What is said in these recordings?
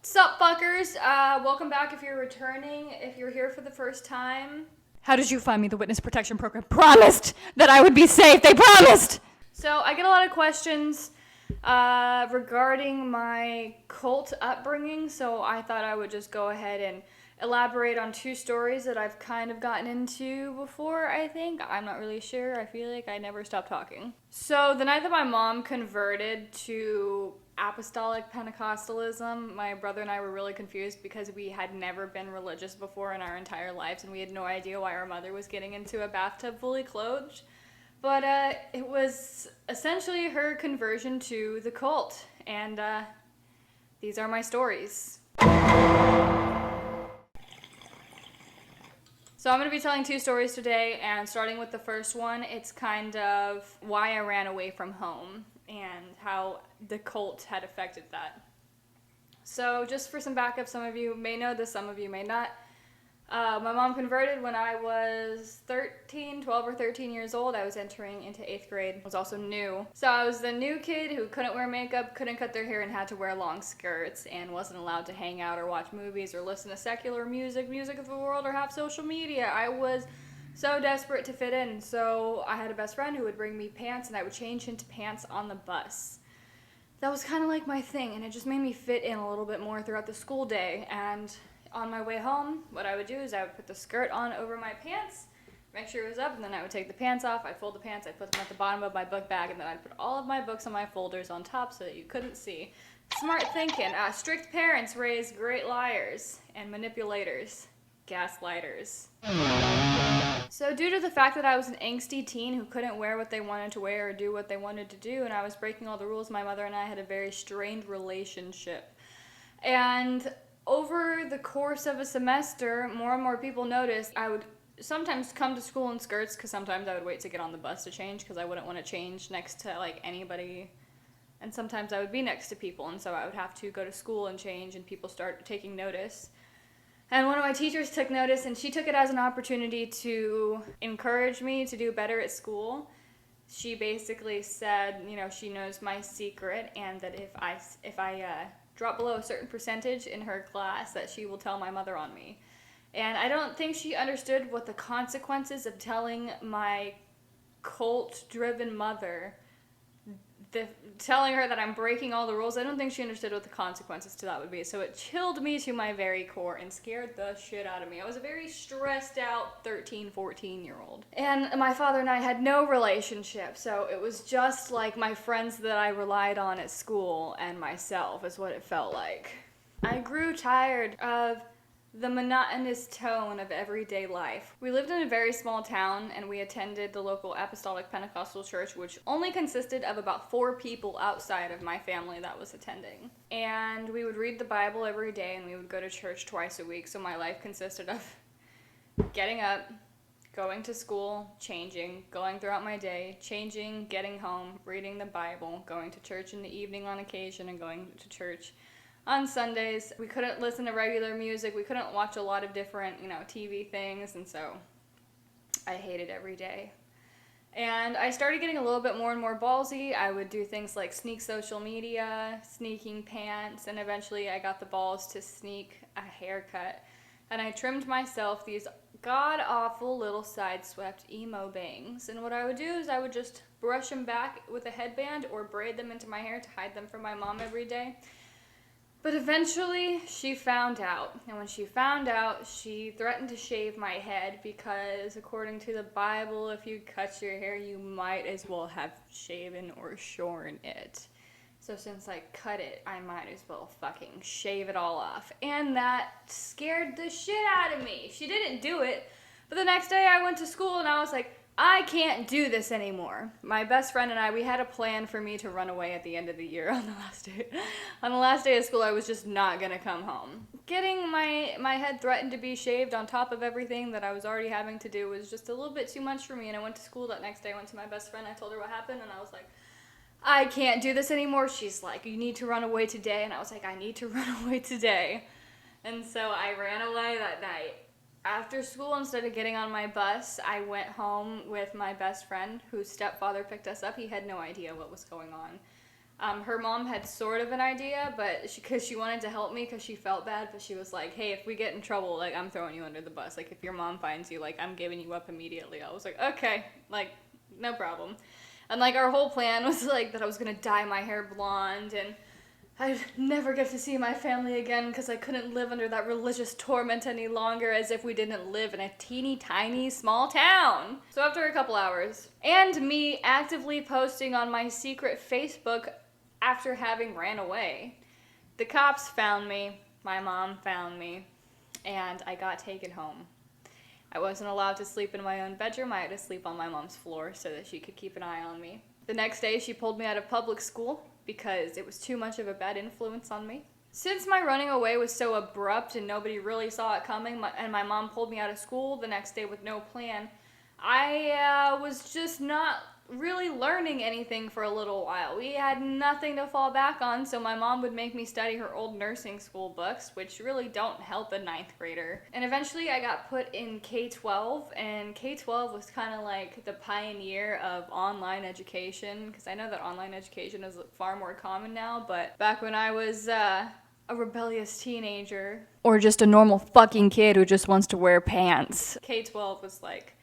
Sup, fuckers? Welcome back if you're returning. If you're here for the first time. How did you find me? The witness protection program promised that I would be safe. They promised! So, I get a lot of questions regarding my cult upbringing, so I thought I would just go ahead and elaborate on two stories that I've kind of gotten into before, I think. I'm not really sure. I feel like I never stopped talking. So, the night that my mom converted to apostolic Pentecostalism, my brother and I were really confused because we had never been religious before in our entire lives, and we had no idea why our mother was getting into a bathtub fully clothed. But it was essentially her conversion to the cult, and these are my stories. So I'm going to be telling two stories today, and starting with the first one, it's kind of why I ran away from home and how the cult had affected that. So just for some backup, some of you may know this, some of you may not. My mom converted when I was 12 or 13 years old. I was entering into 8th grade. I was also new. So I was the new kid who couldn't wear makeup, couldn't cut their hair, and had to wear long skirts, and wasn't allowed to hang out or watch movies or listen to secular music of the world, or have social media. I was so desperate to fit in. So I had a best friend who would bring me pants, and I would change into pants on the bus. That was kind of like my thing, and it just made me fit in a little bit more throughout the school day. And on my way home, what I would do is I would put the skirt on over my pants, make sure it was up, and then I would take the pants off. I'd fold the pants, I'd put them at the bottom of my book bag, and then I'd put all of my books on my folders on top so that you couldn't see. Smart thinking. Strict parents raise great liars and manipulators. Gaslighters. So due to the fact that I was an angsty teen who couldn't wear what they wanted to wear or do what they wanted to do, and I was breaking all the rules, my mother and I had a very strained relationship. And over the course of a semester, more and more people noticed I would sometimes come to school in skirts, because sometimes I would wait to get on the bus to change because I wouldn't want to change next to like anybody, and sometimes I would be next to people, and so I would have to go to school and change, and people start taking notice. And one of my teachers took notice, and she took it as an opportunity to encourage me to do better at school. She basically said, you know, she knows my secret, and that if I drop below a certain percentage in her class, that she will tell my mother on me. And I don't think she understood what the consequences of telling my cult-driven mother, telling her that I'm breaking all the rules, I don't think she understood what the consequences to that would be. So it chilled me to my very core and scared the shit out of me. I was a very stressed out 13, 14-year-old. And my father and I had no relationship, so it was just like my friends that I relied on at school and myself is what it felt like. I grew tired of the monotonous tone of everyday life. We lived in a very small town, and we attended the local Apostolic Pentecostal church, which only consisted of about 4 people outside of my family that was attending. And we would read the Bible every day, and we would go to church twice a week, so my life consisted of getting up, going to school, changing, going throughout my day, changing, getting home, reading the Bible, going to church in the evening on occasion, and going to church on Sundays. We couldn't listen to regular music. We couldn't watch a lot of different, TV things, and so I hated every day. And I started getting a little bit more and more ballsy. I would do things like sneak social media, sneaking pants, and eventually I got the balls to sneak a haircut. And I trimmed myself these god-awful little side-swept emo bangs. And what I would do is I would just brush them back with a headband or braid them into my hair to hide them from my mom every day. But eventually, she found out. And when she found out, she threatened to shave my head because, according to the Bible, if you cut your hair, you might as well have shaven or shorn it. So since I cut it, I might as well fucking shave it all off. And that scared the shit out of me. She didn't do it. But the next day, I went to school and I was like, I can't do this anymore. My best friend and I, we had a plan for me to run away at the end of the year on the last day. On the last day of school, I was just not gonna come home. Getting my head threatened to be shaved on top of everything that I was already having to do was just a little bit too much for me, and I went to school that next day. I went to my best friend, I told her what happened, and I was like, I can't do this anymore. She's like, you need to run away today, and I was like, I need to run away today. And so I ran away that night. After school, instead of getting on my bus, I went home with my best friend, whose stepfather picked us up. He had no idea what was going on. Her mom had sort of an idea, but because she wanted to help me because she felt bad, but she was like, hey, if we get in trouble, like, I'm throwing you under the bus. Like, if your mom finds you, like, I'm giving you up immediately. I was like, okay, like, no problem. And, like, our whole plan was, like, that I was going to dye my hair blonde, and I'd never get to see my family again because I couldn't live under that religious torment any longer, as if we didn't live in a teeny tiny small town. So after a couple hours, and me actively posting on my secret Facebook after having ran away, the cops found me, my mom found me, and I got taken home. I wasn't allowed to sleep in my own bedroom. I had to sleep on my mom's floor so that she could keep an eye on me. The next day, she pulled me out of public school because it was too much of a bad influence on me. Since my running away was so abrupt and nobody really saw it coming, and my mom pulled me out of school the next day with no plan, I was just not really learning anything for a little while. We had nothing to fall back on, so my mom would make me study her old nursing school books, which really don't help a 9th grader. And eventually I got put in K-12, and K-12 was kind of like the pioneer of online education, because I know that online education is far more common now, but back when I was a rebellious teenager, Or just a normal fucking kid who just wants to wear pants. K-12 was like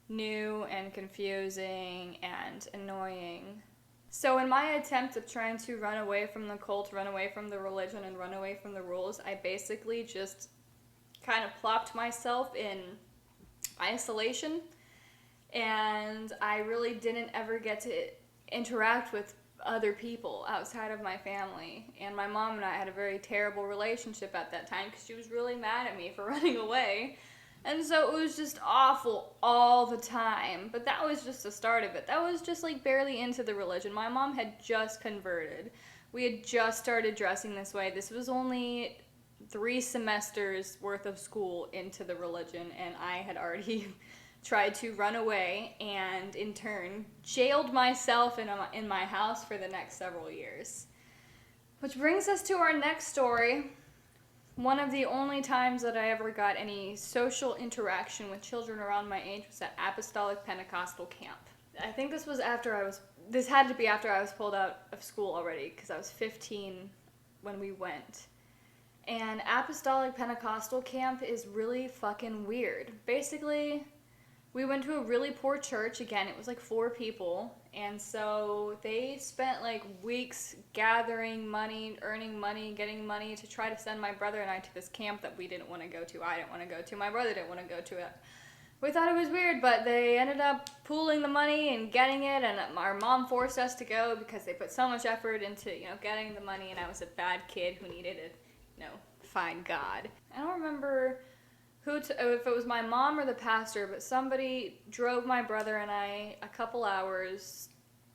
new and confusing and annoying. So in my attempt of trying to run away from the cult, run away from the religion, and run away from the rules, I basically just kind of plopped myself in isolation, and I really didn't ever get to interact with other people outside of my family. And my mom and I had a very terrible relationship at that time because she was really mad at me for running away. And so it was just awful all the time. But that was just the start of it. That was just like barely into the religion. My mom had just converted. We had just started dressing this way. This was only 3 semesters worth of school into the religion, and I had already tried to run away and in turn jailed myself in my house for the next several years. Which brings us to our next story. One of the only times that I ever got any social interaction with children around my age was at Apostolic Pentecostal Camp. I think this had to be after I was pulled out of school already, because I was 15 when we went. And Apostolic Pentecostal Camp is really fucking weird. Basically, we went to a really poor church. Again, it was like 4 people. And so they spent like weeks gathering money, earning money, getting money to try to send my brother and I to this camp that we didn't want to go to. I didn't want to go to. My brother didn't want to go to it. We thought it was weird, but they ended up pooling the money and getting it, and our mom forced us to go because they put so much effort into, getting the money, and I was a bad kid who needed to, find God. I don't remember if it was my mom or the pastor, but somebody drove my brother and I a couple hours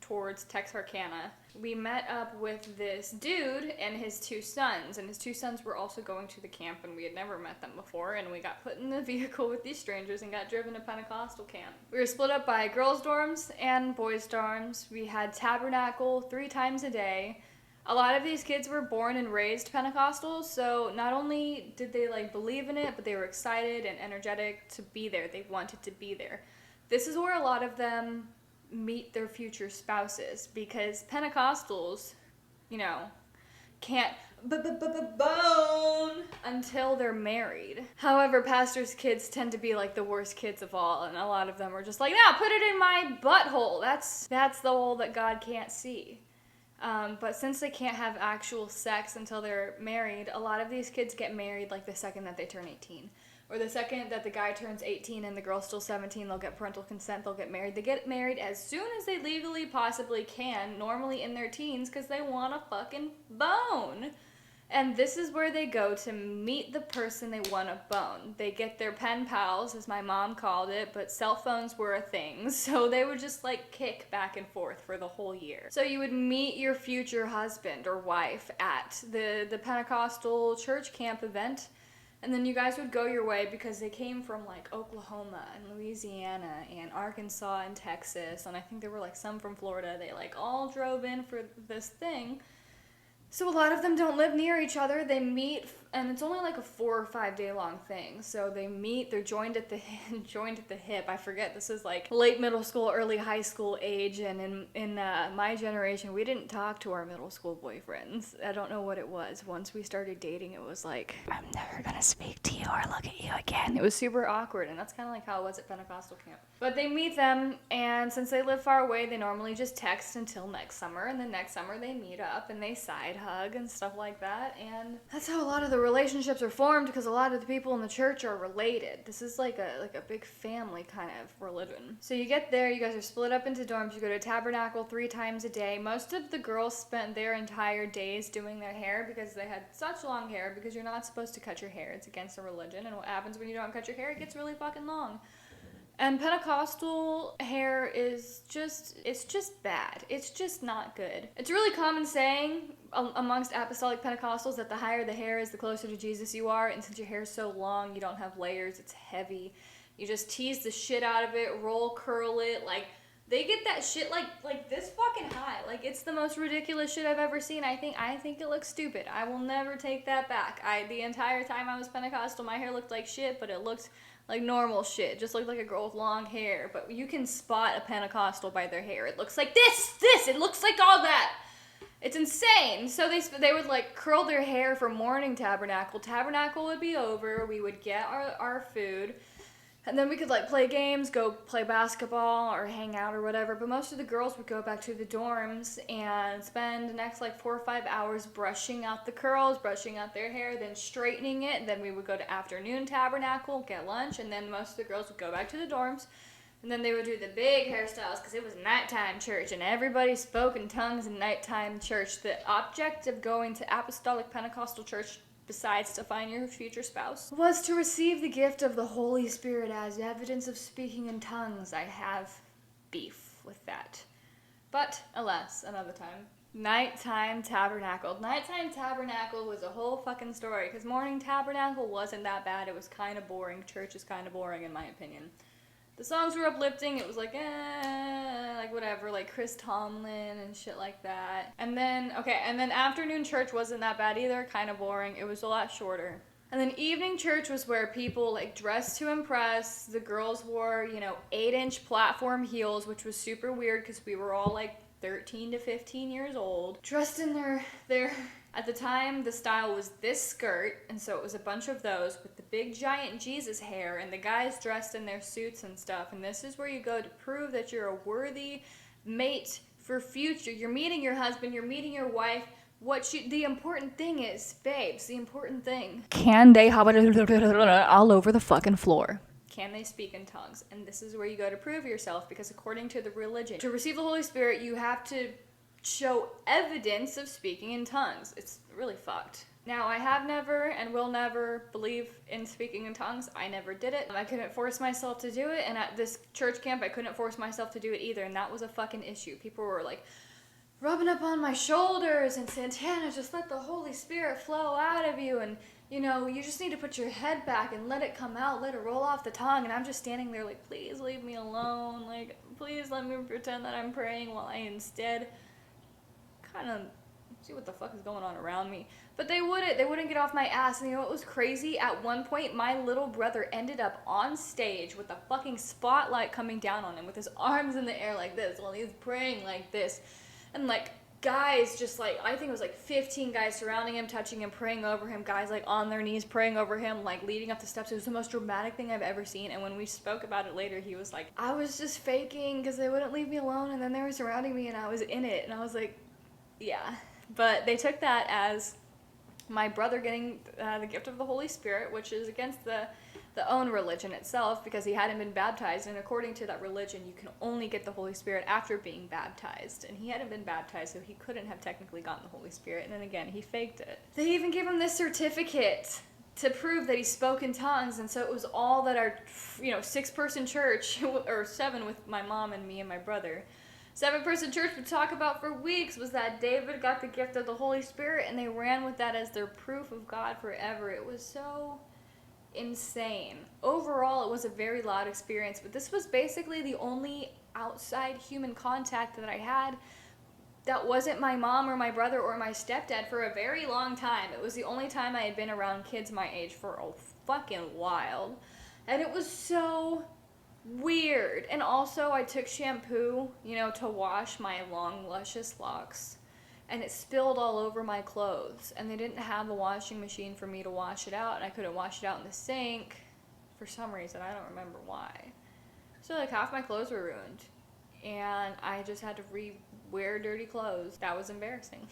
towards Texarkana. We met up with this dude and his 2 sons, and his 2 sons were also going to the camp, and we had never met them before, and we got put in the vehicle with these strangers and got driven to Pentecostal camp. We were split up by girls' dorms and boys' dorms. We had tabernacle 3 times a day. A lot of these kids were born and raised Pentecostals, so not only did they believe in it, but they were excited and energetic to be there. They wanted to be there. This is where a lot of them meet their future spouses, because Pentecostals, can't bone until they're married. However, pastors' kids tend to be like the worst kids of all, and a lot of them are just like, no, put it in my butthole. That's the hole that God can't see. But since they can't have actual sex until they're married, a lot of these kids get married the second that they turn 18. Or the second that the guy turns 18 and the girl's still 17, they'll get parental consent, they'll get married. They get married as soon as they legally possibly can, normally in their teens, because they want a fucking bone. And this is where they go to meet the person they want to bone. They get their pen pals, as my mom called it, but cell phones were a thing, so they would just kick back and forth for the whole year. So you would meet your future husband or wife at the Pentecostal church camp event, and then you guys would go your way because they came from Oklahoma and Louisiana and Arkansas and Texas, and I think there were some from Florida. They all drove in for this thing. So a lot of them don't live near each other. They meet And it's only like a 4 or 5 day long thing. So they meet, they're joined at the hip. I forget, this is like late middle school, early high school age. And in my generation, we didn't talk to our middle school boyfriends. I don't know what it was. Once we started dating, it was like, I'm never gonna speak to you or look at you again. It was super awkward, and that's kind of like how it was at Pentecostal camp. But they meet them, and since they live far away, they normally just text until next summer, and then next summer they meet up and they side hug and stuff like that. And that's how a lot of the relationships are formed, because a lot of the people in the church are related. This is like a big family kind of religion. So you get there, you guys are split up into dorms, you go to tabernacle 3 times a day. Most of the girls spent their entire days doing their hair because they had such long hair, because you're not supposed to cut your hair. It's against the religion, and what happens when you don't cut your hair? It gets really fucking long. And Pentecostal hair is it's just bad. It's just not good. It's a really common saying amongst apostolic Pentecostals that the higher the hair is, the closer to Jesus you are. And since your hair is so long, you don't have layers, it's heavy. You just tease the shit out of it, roll, curl it. Like, they get that shit like this fucking high. Like, it's the most ridiculous shit I've ever seen. I think it looks stupid. I will never take that back. The entire time I was Pentecostal, my hair looked like shit, but it looked like normal shit. It just looked like a girl with long hair. But you can spot a Pentecostal by their hair. It looks like this. It looks like all that. It's insane. So they would like curl their hair for morning tabernacle. Tabernacle would be over. We would get our food. And then we could like play games, go play basketball or hang out or whatever. But most of the girls would go back to the dorms and spend the next like 4 or 5 hours brushing out the curls, brushing out their hair, then straightening it. Then we would go to afternoon tabernacle, get lunch, and then most of the girls would go back to the dorms. And then they would do the big hairstyles because it was nighttime church and everybody spoke in tongues in nighttime church. The object of going to apostolic Pentecostal church, besides to find your future spouse, was to receive the gift of the Holy Spirit as evidence of speaking in tongues. I have beef with that. But, alas, another time. Nighttime tabernacle. Nighttime tabernacle was a whole fucking story, because morning tabernacle wasn't that bad. It was kind of boring. Church is kind of boring, in my opinion. The songs were uplifting. It was like, like whatever, like Chris Tomlin and shit like that. And then afternoon church wasn't that bad either, kind of boring. It was a lot shorter. And then evening church was where people like dressed to impress. The girls wore, 8-inch platform heels, which was super weird because we were all like 13 to 15 years old. Dressed in their at the time, the style was this skirt, and so it was a bunch of those with the big giant Jesus hair, and the guys dressed in their suits and stuff. And this is where you go to prove that you're a worthy mate for future. You're meeting your husband, you're meeting your wife. The important thing is, babes, the important thing. Can they all over the fucking floor? Can they speak in tongues? And this is where you go to prove yourself, because according to the religion, to receive the Holy Spirit, you have to show evidence of speaking in tongues. It's really fucked. Now, I have never and will never believe in speaking in tongues. I never did it. I couldn't force myself to do it, and at this church camp, I couldn't force myself to do it either, and that was a fucking issue. People were like rubbing up on my shoulders and Santana, just let the Holy Spirit flow out of you, and you just need to put your head back and let it come out, let it roll off the tongue. And I'm just standing there like, please leave me alone. Like, please let me pretend that I'm praying while I instead kind of see what the fuck is going on around me. But they wouldn't get off my ass. And you know what was crazy? At one point, my little brother ended up on stage with a fucking spotlight coming down on him with his arms in the air like this while he's praying like this. And like guys just like, I think it was like 15 guys surrounding him, touching him, praying over him, guys like on their knees praying over him, like leading up the steps. It was the most dramatic thing I've ever seen. And when we spoke about it later, he was like, I was just faking because they wouldn't leave me alone, and then they were surrounding me and I was in it. And I was like, yeah. But they took that as my brother getting the gift of the Holy Spirit, which is against the own religion itself, because he hadn't been baptized. And according to that religion, you can only get the Holy Spirit after being baptized. And he hadn't been baptized, so he couldn't have technically gotten the Holy Spirit. And then again, he faked it. They even gave him this certificate to prove that he spoke in tongues. And so it was all that our 6-person church, or 7 with my mom and me and my brother, 7-person church would talk about for weeks, was that David got the gift of the Holy Spirit, and they ran with that as their proof of God forever. It was so insane. Overall, it was a very loud experience, but this was basically the only outside human contact that I had that wasn't my mom or my brother or my stepdad for a very long time. It was the only time I had been around kids my age for a fucking while. And it was so weird. And also, I took shampoo, to wash my long, luscious locks. And it spilled all over my clothes. And they didn't have a washing machine for me to wash it out. And I couldn't wash it out in the sink for some reason. I don't remember why. So, like, half my clothes were ruined. And I just had to wear dirty clothes. That was embarrassing.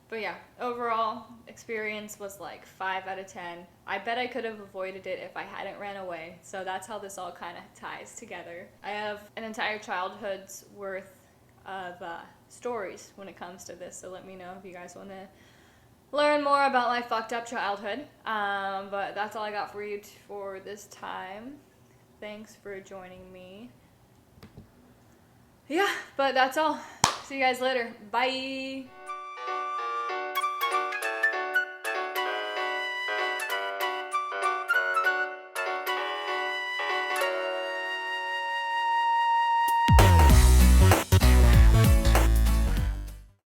But yeah, overall experience was like 5 out of 10. I bet I could have avoided it if I hadn't ran away. So that's how this all kind of ties together. I have an entire childhood's worth of stories when it comes to this. So let me know if you guys want to learn more about my fucked up childhood. But that's all I got for you for this time. Thanks for joining me. Yeah, but that's all. See you guys later. Bye.